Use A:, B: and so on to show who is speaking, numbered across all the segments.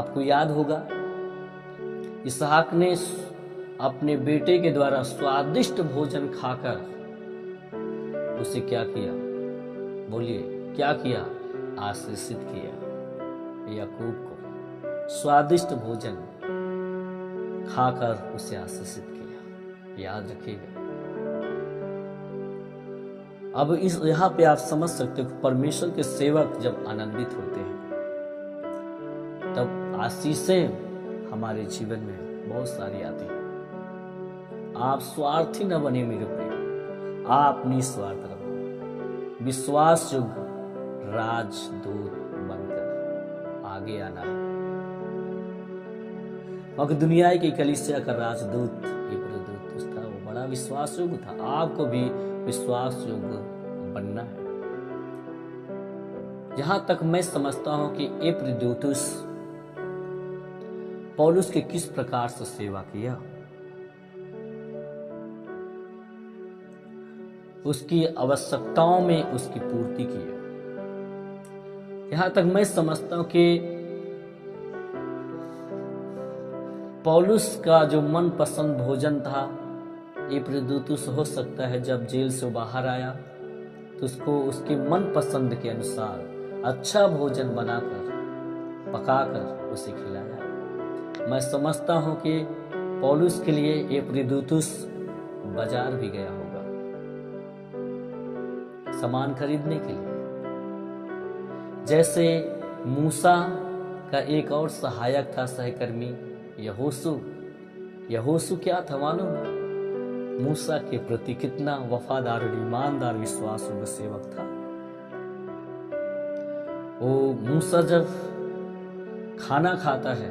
A: आपको याद होगा इसहाक ने अपने बेटे के द्वारा स्वादिष्ट भोजन खाकर उसे क्या किया? बोलिए, क्या किया? आशीषित किया। याकूब को स्वादिष्ट भोजन खाकर उसे आशीषित किया। याद रखिएगा। अब इस यहाँ पे आप समझ सकते हो कि परमेश्वर के सेवक जब आनंदित होते हैं तब आशीषें हमारे जीवन में बहुत सारी आती हैं। आप स्वार्थी न बने मेरे प्रिय, आप निस्वार्थ रहो। विश्वास युग राजदूत बनकर आगे आना है। मगर दुनिया की कलीसिया का राजदूत इब्रादूत था, वो बड़ा विश्वास युग था। आपको भी विश्वास युग बनना है। जहां तक मैं समझता हूं कि इब्रादूतुस पौलुस के किस प्रकार से सेवा किया, उसकी आवश्यकताओं में उसकी पूर्ति की है। यहां तक मैं समझता हूं कि पौलुस का जो मनपसंद भोजन था, इब्रादूतुस हो सकता है जब जेल से बाहर आया तो उसको उसके मनपसंद के अनुसार अच्छा भोजन बनाकर पकाकर उसे खिलाया। मैं समझता हूं कि पौलुस के लिए इब्रादूतुस बाजार भी गया होगा सामान खरीदने के लिए। जैसे मूसा का एक और सहायक था, सहकर्मी यहोशू क्या था मालूम? मूसा के प्रति कितना वफादार और ईमानदार विश्वासयोग्य सेवक था। वो मूसा जब खाना खाता है,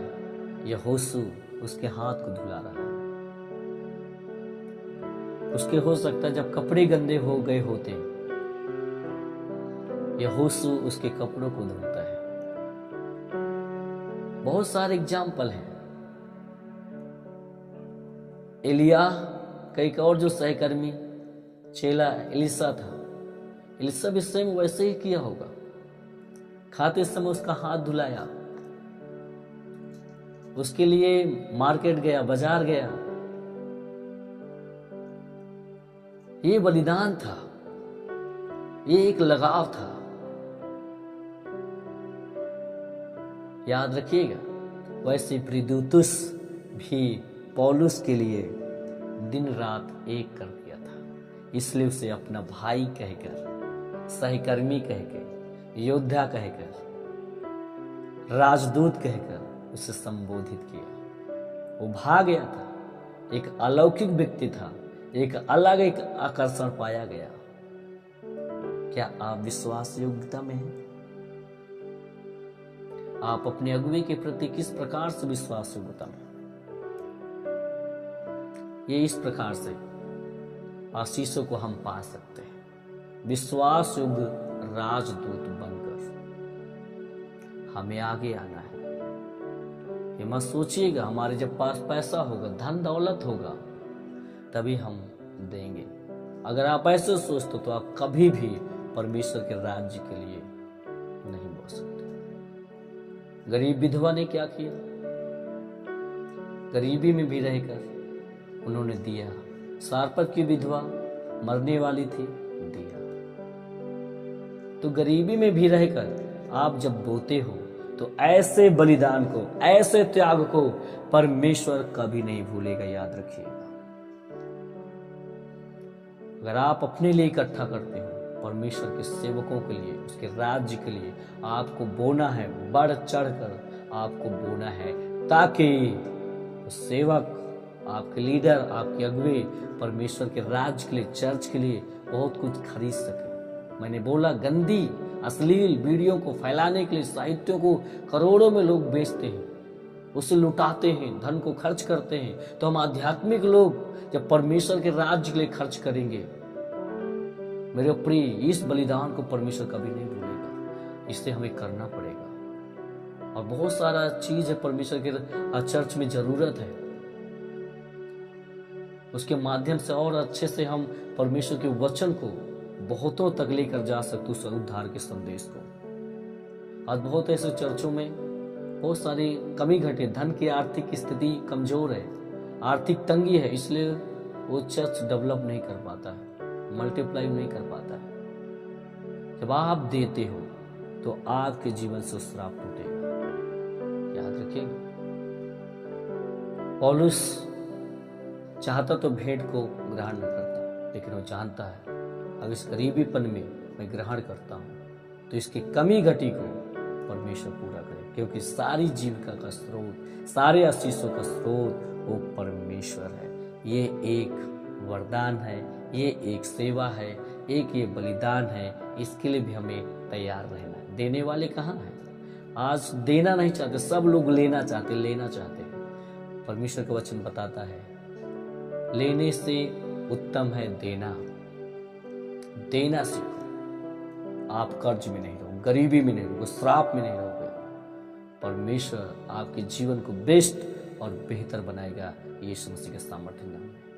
A: यहोशू उसके हाथ को धुला रहा है। उसके हो सकता है जब कपड़े गंदे हो गए होते, यहोशू उसके कपड़ों को धोता है। बहुत सारे एग्जाम्पल हैं। एलिया का एक और जो सहकर्मी चेला एलिसा था, एलिसा भी सेम वैसे ही किया होगा। खाते समय उसका हाथ धुलाया, उसके लिए मार्केट गया, बाजार गया। ये बलिदान था, ये एक लगाव था। याद रखिएगा। वैसे इब्रादूतुस भी पौलुस के लिए दिन रात एक कर दिया था। इसलिए उसे अपना भाई कहकर, सहकर्मी कहकर, योद्धा कहकर, राजदूत कहकर उसे संबोधित किया। वो भाग गया था। एक अलौकिक व्यक्ति था, एक अलग एक आकर्षण पाया गया। क्या आप विश्वास योग्यता में हैं? आप अपने अगुवे के प्रति किस प्रकार से विश्वास योग्यता में? ये इस प्रकार से आशीषों को हम पा सकते हैं। विश्वास योग्य राजदूत बनकर हमें आगे आना है। ये मत सोचिएगा हमारे जब पास पैसा होगा, धन दौलत होगा, तभी हम देंगे। अगर आप ऐसे सोचते तो आप कभी भी परमेश्वर के राज्य के लिए नहीं बोल सकते। गरीब विधवा ने क्या किया? गरीबी में भी रहकर उन्होंने दिया। सारपत की विधवा मरने वाली थी, दिया। तो गरीबी में भी रहकर आप जब बोते हो तो ऐसे बलिदान को, ऐसे त्याग को परमेश्वर कभी नहीं भूलेगा। याद रखिएगा। अगर आप अपने लिए इकट्ठा करते हो, परमेश्वर के सेवकों के लिए, उसके राज्य के लिए आपको बोना है, बढ़ चढ़कर आपको बोना है, ताकि सेवक, आपके लीडर, आपके अगुवे परमेश्वर के राज्य के लिए, चर्च के लिए बहुत कुछ खरीद सके। मैंने बोला, गंदी अश्लील वीडियो को फैलाने के लिए साहित्यों को करोड़ों में लोग बेचते हैं, उसे लुटाते हैं, धन को खर्च करते हैं। तो हम आध्यात्मिक लोग जब परमेश्वर के राज्य के लिए खर्च करेंगे, मेरे प्रिय, इस बलिदान को परमेश्वर कभी नहीं भूलेगा। इसे हमें करना पड़ेगा। और बहुत सारा चीज है परमेश्वर के चर्च में जरूरत है, उसके माध्यम से और अच्छे से हम परमेश्वर के वचन को बहुतों तक लेकर जा सकते, उस उद्धार के संदेश को। आज बहुत ऐसे चर्चों में बहुत सारी कमी घटे, धन की आर्थिक स्थिति कमजोर है, आर्थिक तंगी है, इसलिए वो चर्च डेवलप नहीं कर पाता है, मल्टीप्लाई नहीं कर पाता है। जब आप देते हो तो आपके जीवन से श्राप टूटेगा, याद रखिएगा। पौलुस चाहता तो भेंट को ग्रहण न करता, लेकिन वो जानता है अगर इस गरीबीपन में मैं ग्रहण करता हूं तो इसकी कमी घटी को परमेश्वर पूरा करे, क्योंकि सारी जीविका का स्रोत, सारे आशीषों का स्रोत वो परमेश्वर है। ये एक वरदान है, ये एक सेवा है, एक ये बलिदान है, इसके लिए भी हमें तैयार रहना है। देने वाले कहाँ हैं? आज देना नहीं चाहते, सब लोग लेना चाहते, लेना चाहते हैं। परमेश्वर का वचन बताता है लेने से उत्तम है देना। देना सीखो, आप कर्ज में नहीं रहोगे, गरीबी में नहीं रहोगे, श्राप में नहीं रहोगे। परमेश्वर आपके जीवन को बेस्ट और बेहतर बनाएगा, यीशु मसीह के सामर्थ्य नाम में।